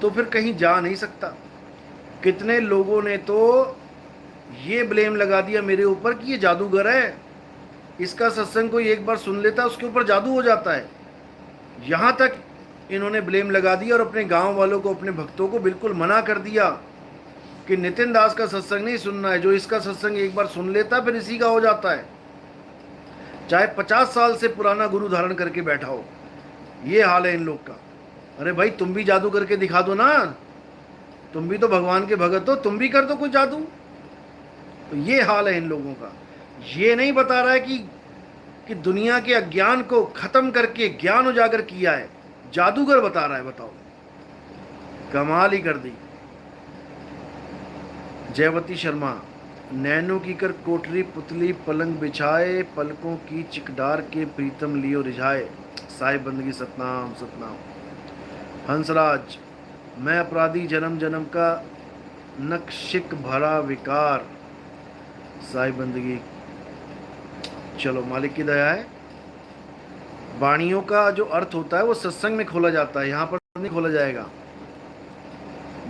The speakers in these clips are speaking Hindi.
तो फिर कहीं जा नहीं सकता। कितने लोगों ने तो ये ब्लेम लगा दिया मेरे ऊपर कि ये जादूगर है, इसका सत्संग कोई एक बार सुन लेता है उसके ऊपर जादू हो जाता है। यहां तक इन्होंने ब्लेम लगा दिया और अपने गांव वालों को, अपने भक्तों को बिल्कुल मना कर दिया कि नितिन दास का सत्संग नहीं सुनना है, जो इसका सत्संग एक बार सुन लेता है फिर इसी का हो जाता है, चाहे 50 साल से पुराना गुरु धारण करके बैठा हो। ये हाल है इन लोग का। अरे भाई तुम भी जादू करके दिखा दो ना, तुम भी तो भगवान के भगत हो, तुम भी कर दो कुछ जादू। तो ये हाल है इन लोगों का। ये नहीं बता रहा है कि दुनिया के अज्ञान को खत्म करके ज्ञान उजागर किया है, जादूगर बता रहा है। बताओ, कमाल ही कर दी। जयवती शर्मा, नैनो की कर कोठरी पुतली पलंग बिछाए, पलकों की चिकडार के प्रीतम लियो रिझाए। साहिब बंदगी सतनाम सतनाम। हंसराज, मैं अपराधी जन्म जन्म का नक्शिक भरा विकार। साहिब बंदगी। चलो, मालिक की दया है। वाणियों का जो अर्थ होता है वो सत्संग में खोला जाता है, यहाँ पर नहीं खोला जाएगा।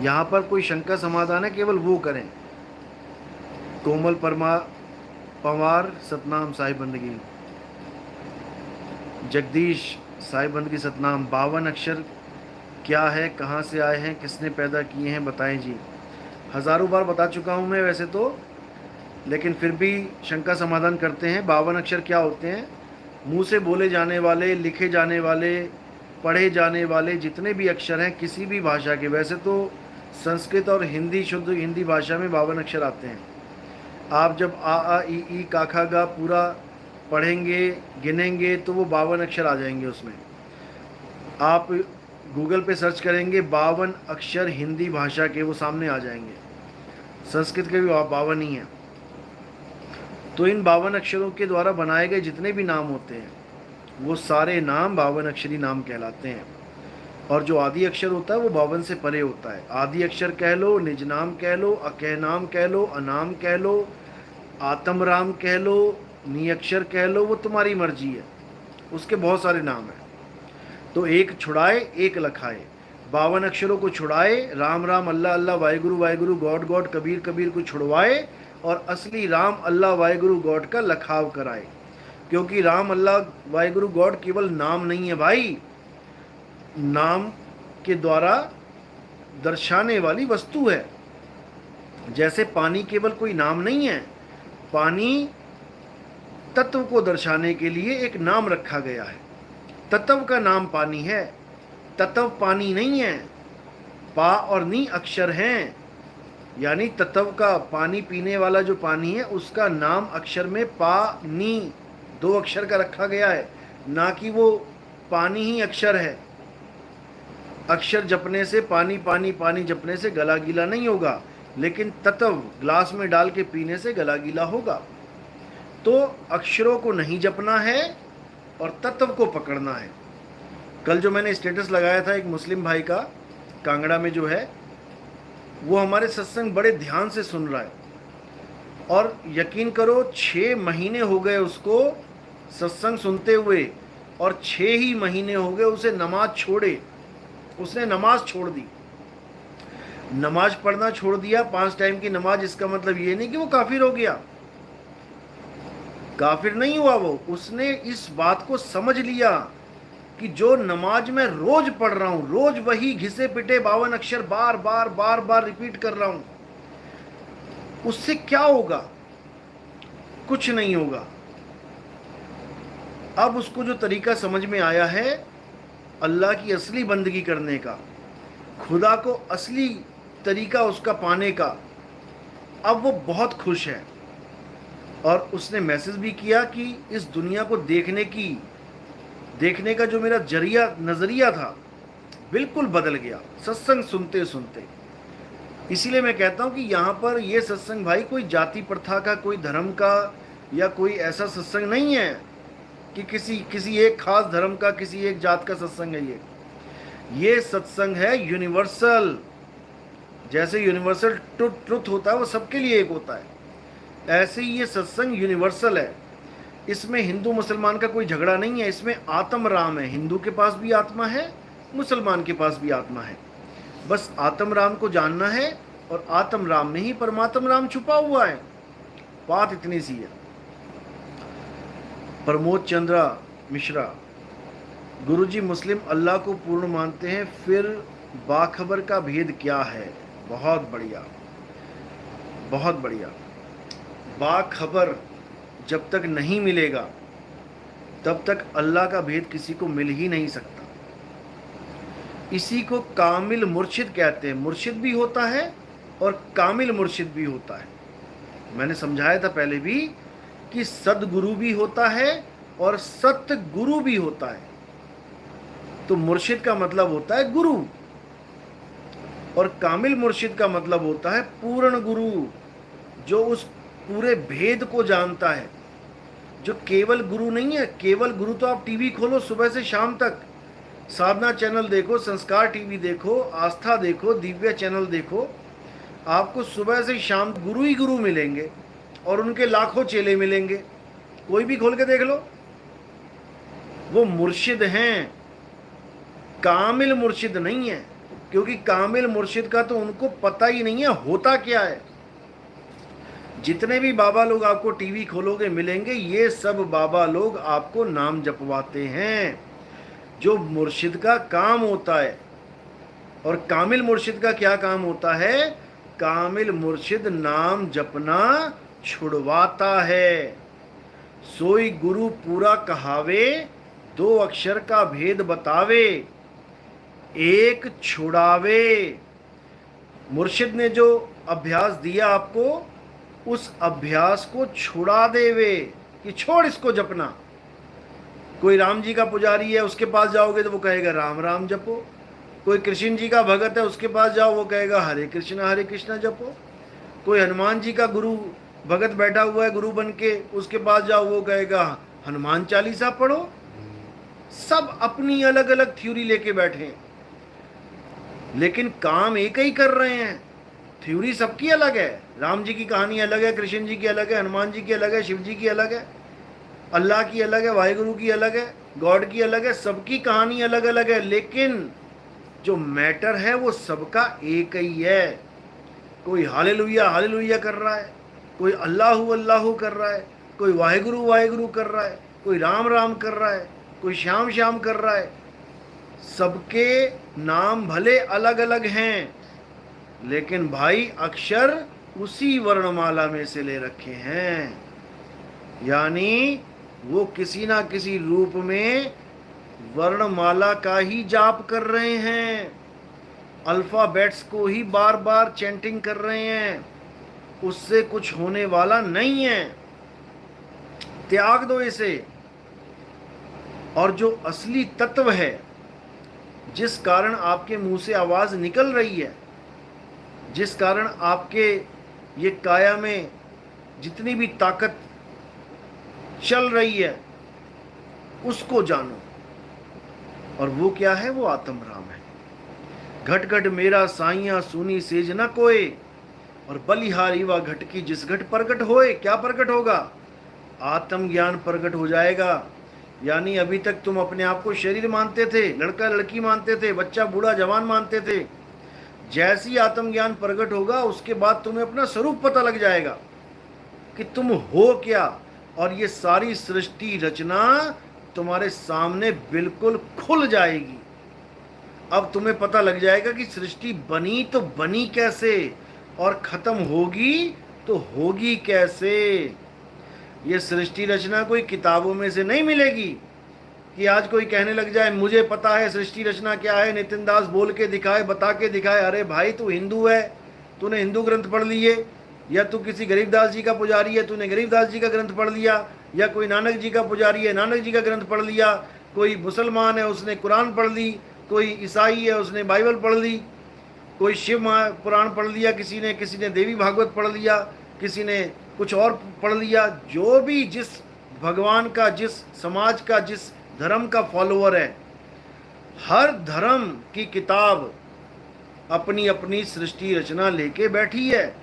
यहाँ पर कोई शंका समाधान है, केवल वो करें। कोमल पवार सतनाम साहिब बंदगी। जगदीश, साहिब बंदगी सतनाम। 52 अक्षर क्या है, कहाँ से आए हैं, किसने पैदा किए हैं, बताएं जी। हज़ारों बार बता चुका हूँ मैं वैसे तो, लेकिन फिर भी शंका समाधान करते हैं। 52 अक्षर क्या होते हैं? मुंह से बोले जाने वाले, लिखे जाने वाले, पढ़े जाने वाले जितने भी अक्षर हैं किसी भी भाषा के। वैसे तो संस्कृत और हिंदी, शुद्ध हिंदी भाषा में 52 अक्षर आते हैं। आप जब आ ई का खा गा पूरा पढ़ेंगे, गिनेंगे, तो वो 52 अक्षर आ जाएंगे उसमें। आप गूगल पे सर्च करेंगे 52 अक्षर हिंदी भाषा के, वो सामने आ जाएंगे। संस्कृत के भी 52 ही हैं। तो इन 52 अक्षरों के द्वारा बनाए गए जितने भी नाम होते हैं वो सारे नाम 52 अक्षरी नाम कहलाते हैं। और जो आदि अक्षर होता है वो 52 से परे होता है। आदि अक्षर कह लो, निज नाम कह लो, अकह नाम कह लो, अनाम कह लो, आत्म राम कह लो, नी अक्षर कह लो, वो तुम्हारी मर्जी है। उसके बहुत सारे नाम हैं। तो एक छुड़ाए एक लखाए, 52 अक्षरों को छुड़ाए, राम राम अल्लाह अल्लाह वाहेगुरु वाहेगुरु गॉड गॉड कबीर कबीर को छुड़वाए, और असली राम अल्लाह वाहेगुरु गॉड का लखाव कराए। क्योंकि राम अल्लाह वाहेगुरु गॉड केवल नाम नहीं है भाई, नाम के द्वारा दर्शाने वाली वस्तु है। जैसे पानी केवल कोई नाम नहीं है, पानी तत्व को दर्शाने के लिए एक नाम रखा गया है। तत्व का नाम पानी है, तत्व पानी नहीं है। पा और नी अक्षर हैं, यानी तत्व का, पानी पीने वाला जो पानी है उसका नाम अक्षर में पा नी 2 अक्षर का रखा गया है, ना कि वो पानी ही अक्षर है। अक्षर जपने से, पानी पानी पानी जपने से गला गीला नहीं होगा, लेकिन तत्व ग्लास में डाल के पीने से गला गीला होगा। तो अक्षरों को नहीं जपना है और तत्व को पकड़ना है। कल जो मैंने स्टेटस लगाया था एक मुस्लिम भाई का, कांगड़ा में जो है, वो हमारे सत्संग बड़े ध्यान से सुन रहा है, और यकीन करो 6 महीने हो गए उसको सत्संग सुनते हुए, और 6 ही महीने हो गए उसे नमाज छोड़े। उसने नमाज छोड़ दी, नमाज पढ़ना छोड़ दिया, 5 टाइम की नमाज। इसका मतलब ये नहीं कि वो काफिर हो गया, काफिर नहीं हुआ वो। उसने इस बात को समझ लिया कि जो नमाज में रोज पढ़ रहा हूं, रोज वही घिसे पिटे 52 अक्षर बार बार बार बार रिपीट कर रहा हूं, उससे क्या होगा? कुछ नहीं होगा। अब उसको जो तरीका समझ में आया है अल्लाह की असली बंदगी करने का, खुदा को असली तरीका उसका पाने का, अब वो बहुत खुश है। और उसने मैसेज भी किया कि इस दुनिया को देखने का जो मेरा नज़रिया था बिल्कुल बदल गया सत्संग सुनते सुनते। इसीलिए मैं कहता हूँ कि यहाँ पर ये सत्संग भाई कोई जाति प्रथा का, कोई धर्म का, या कोई ऐसा सत्संग नहीं है कि किसी एक खास धर्म का, किसी एक जात का सत्संग है। ये सत्संग है यूनिवर्सल। जैसे यूनिवर्सल ट्रुथ होता है वो सबके लिए एक होता है, ऐसे ही ये सत्संग यूनिवर्सल है। इसमें हिंदू मुसलमान का कोई झगड़ा नहीं है, इसमें आत्म राम है। हिंदू के पास भी आत्मा है, मुसलमान के पास भी आत्मा है। बस आत्म राम को जानना है और आत्म राम में ही परमात्म राम छुपा हुआ है। बात इतनी सी है। प्रमोद चंद्रा मिश्रा, गुरुजी मुस्लिम अल्लाह को पूर्ण मानते हैं, फिर बाखबर का भेद क्या है? बहुत बढ़िया, बहुत बढ़िया। बाखबर जब तक नहीं मिलेगा तब तक अल्लाह का भेद किसी को मिल ही नहीं सकता। इसी को कामिल मुर्शिद कहते हैं। मुर्शिद भी होता है और कामिल मुर्शिद भी होता है। मैंने समझाया था पहले भी कि सदगुरु भी होता है और सत्य गुरु भी होता है। तो मुर्शिद का मतलब होता है गुरु, और कामिल मुर्शिद का मतलब होता है पूर्ण गुरु, जो उस पूरे भेद को जानता है, जो केवल गुरु नहीं है। केवल गुरु तो आप टीवी खोलो सुबह से शाम तक, साधना चैनल देखो, संस्कार टीवी देखो, आस्था देखो, दिव्य चैनल देखो, आपको सुबह से शाम गुरु ही गुरु मिलेंगे और उनके लाखों चेले मिलेंगे। कोई भी खोल के देख लो, वो मुर्शिद हैं, कामिल मुर्शिद नहीं है। क्योंकि कामिल मुर्शिद का तो उनको पता ही नहीं है होता क्या है। जितने भी बाबा लोग आपको टीवी खोलोगे मिलेंगे, ये सब बाबा लोग आपको नाम जपवाते हैं, जो मुर्शिद का काम होता है। और कामिल मुर्शिद का क्या काम होता है? कामिल मुर्शिद नाम जपना छुड़वाता है। सोई गुरु पूरा कहावे, दो अक्षर का भेद बतावे, एक छुड़ावे। मुर्शिद ने जो अभ्यास दिया आपको, उस अभ्यास को छुड़ा देवे कि छोड़ इसको जपना। कोई राम जी का पुजारी है, उसके पास जाओगे तो वो कहेगा राम राम जपो। कोई कृष्ण जी का भगत है, उसके पास जाओ, वो कहेगा हरे कृष्णा जपो। कोई हनुमान जी का गुरु भगत बैठा हुआ है गुरु बन के, उसके पास जाओ, वो कहेगा हनुमान चालीसा पढ़ो। सब अपनी अलग अलग थ्योरी लेके बैठे हैं, लेकिन काम एक ही कर रहे हैं। थ्योरी सबकी अलग है। राम जी की कहानी अलग है, कृष्ण जी की अलग है, हनुमान जी की अलग है, शिव जी की अलग है, अल्लाह की अलग है, वाहिगुरु की अलग है, गॉड की अलग है। सबकी कहानी अलग अलग है, लेकिन जो मैटर है वो सबका एक ही है। कोई हालेलुया हालेलुया कर रहा है, कोई अल्लाहु अल्लाहु कर रहा है, कोई वाहिगुरु वाहिगुरु कर रहा है, कोई राम राम कर रहा है, कोई श्याम श्याम कर रहा है। सबके नाम भले अलग अलग हैं, लेकिन भाई अक्षर उसी वर्णमाला में से ले रखे हैं। यानी वो किसी ना किसी रूप में वर्णमाला का ही जाप कर रहे हैं, अल्फाबेट्स को ही बार बार चैंटिंग कर रहे हैं। उससे कुछ होने वाला नहीं है, त्याग दो इसे। और जो असली तत्व है, जिस कारण आपके मुंह से आवाज निकल रही है, जिस कारण आपके ये काया में जितनी भी ताकत चल रही है, उसको जानो। और वो क्या है? वो आत्म राम है। घट घट मेरा साइया सुनी सेज न कोय, और बलिहारी व घट की जिस घट प्रकट होए। क्या प्रकट होगा? आत्म ज्ञान प्रकट हो जाएगा। यानी अभी तक तुम अपने आप को शरीर मानते थे, लड़का लड़की मानते थे, बच्चा बूढ़ा जवान मानते थे। जैसी आत्मज्ञान प्रकट होगा, उसके बाद तुम्हें अपना स्वरूप पता लग जाएगा कि तुम हो क्या। और ये सारी सृष्टि रचना तुम्हारे सामने बिल्कुल खुल जाएगी। अब तुम्हें पता लग जाएगा कि सृष्टि बनी तो बनी कैसे, और खत्म होगी तो होगी कैसे। ये सृष्टि रचना कोई किताबों में से नहीं मिलेगी कि आज कोई कहने लग जाए मुझे पता है सृष्टि रचना क्या है, नितिन दास बोल के दिखाए, बता के दिखाए। अरे भाई, तू हिंदू है, तूने हिंदू ग्रंथ पढ़ लिए, या तू किसी गरीबदास जी का पुजारी है, तूने गरीबदास जी का ग्रंथ पढ़ लिया, या कोई नानक जी का पुजारी है, नानक जी का ग्रंथ पढ़ लिया, कोई मुसलमान है उसने कुरान पढ़ ली, कोई ईसाई है उसने बाइबल पढ़ ली, कोई शिव पुराण पढ़ लिया, किसी ने देवी भागवत पढ़ लिया, किसी ने कुछ और पढ़ लिया। जो भी जिस भगवान का, जिस समाज का, जिस धर्म का फॉलोअर है, हर धर्म की किताब अपनी अपनी सृष्टि रचना लेके बैठी है,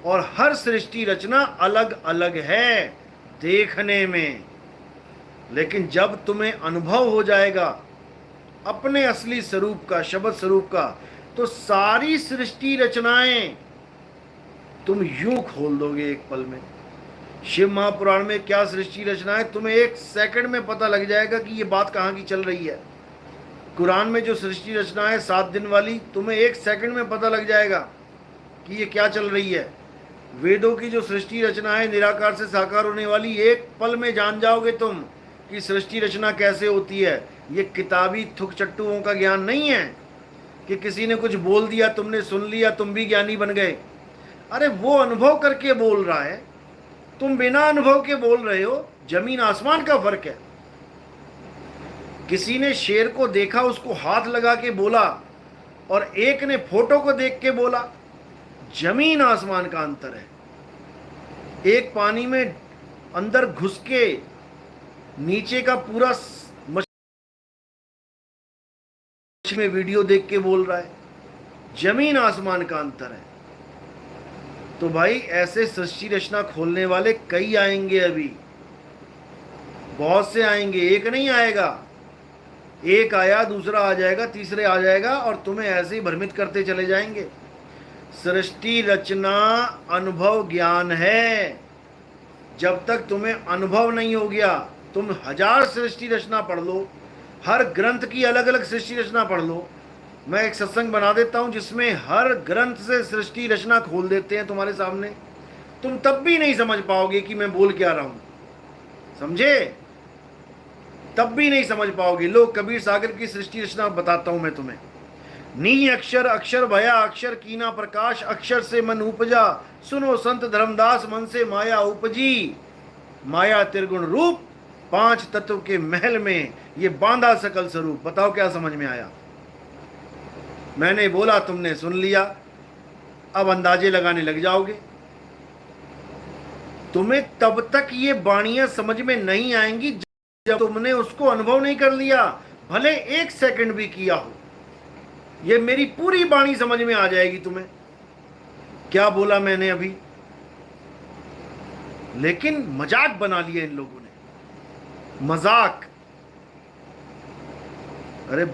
और हर सृष्टि रचना अलग अलग है देखने में। लेकिन जब तुम्हें अनुभव हो जाएगा अपने असली स्वरूप का, शब्द स्वरूप का, तो सारी सृष्टि रचनाएं तुम यूं खोल दोगे एक पल में। शिव महापुराण में क्या सृष्टि रचना है तुम्हें एक सेकंड में पता लग जाएगा कि ये बात कहाँ की चल रही है। कुरान में जो सृष्टि रचना है 7 दिन वाली, तुम्हें एक सेकंड में पता लग जाएगा कि ये क्या चल रही है। वेदों की जो सृष्टि रचना है निराकार से साकार होने वाली, एक पल में जान जाओगे तुम कि सृष्टि रचना कैसे होती है। ये किताबी थुक चट्टुओं का ज्ञान नहीं है कि किसी ने कुछ बोल दिया, तुमने सुन लिया, तुम भी ज्ञानी बन गए। अरे वो अनुभव करके बोल रहा है, तुम बिना अनुभव के बोल रहे हो। जमीन आसमान का फर्क है। किसी ने शेर को देखा, उसको हाथ लगा के बोला, और एक ने फोटो को देख के बोला। जमीन आसमान का अंतर है। एक पानी में अंदर घुस के नीचे का पूरा मछली में वीडियो देख के बोल रहा है। जमीन आसमान का अंतर है। तो भाई ऐसे सृष्टि रचना खोलने वाले कई आएंगे, अभी बहुत से आएंगे, एक नहीं आएगा। एक आया, दूसरा आ जाएगा, तीसरे आ जाएगा, और तुम्हें ऐसे ही भ्रमित करते चले जाएंगे। सृष्टि रचना अनुभव ज्ञान है। जब तक तुम्हें अनुभव नहीं हो गया, तुम 1000 सृष्टि रचना पढ़ लो, हर ग्रंथ की अलग अलग सृष्टि रचना पढ़ लो। मैं एक सत्संग बना देता हूं जिसमें हर ग्रंथ से सृष्टि रचना खोल देते हैं तुम्हारे सामने। तुम तब भी नहीं समझ पाओगे कि मैं बोल क्या रहा हूं। समझे? तब भी नहीं समझ पाओगे। लो कबीर सागर की सृष्टि रचना बताता हूं मैं तुम्हें। नी अक्षर अक्षर भया, अक्षर कीना प्रकाश, अक्षर से मन उपजा, सुनो संत धर्मदास, मन से माया उपजी। माया त्रिगुण रूप, 5 तत्व के महल में ये बांधा सकल स्वरूप। बताओ क्या समझ में आया? मैंने बोला, तुमने सुन लिया, अब अंदाजे लगाने लग जाओगे। तुम्हें तब तक ये बाणियां समझ में नहीं आएंगी जब तुमने उसको अनुभव नहीं कर लिया, भले 1 सेकंड भी किया हो। ये मेरी पूरी बाणी समझ में आ जाएगी तुम्हें। क्या बोला मैंने अभी? लेकिन मजाक बना लिया इन लोगों ने, मजाक। अरे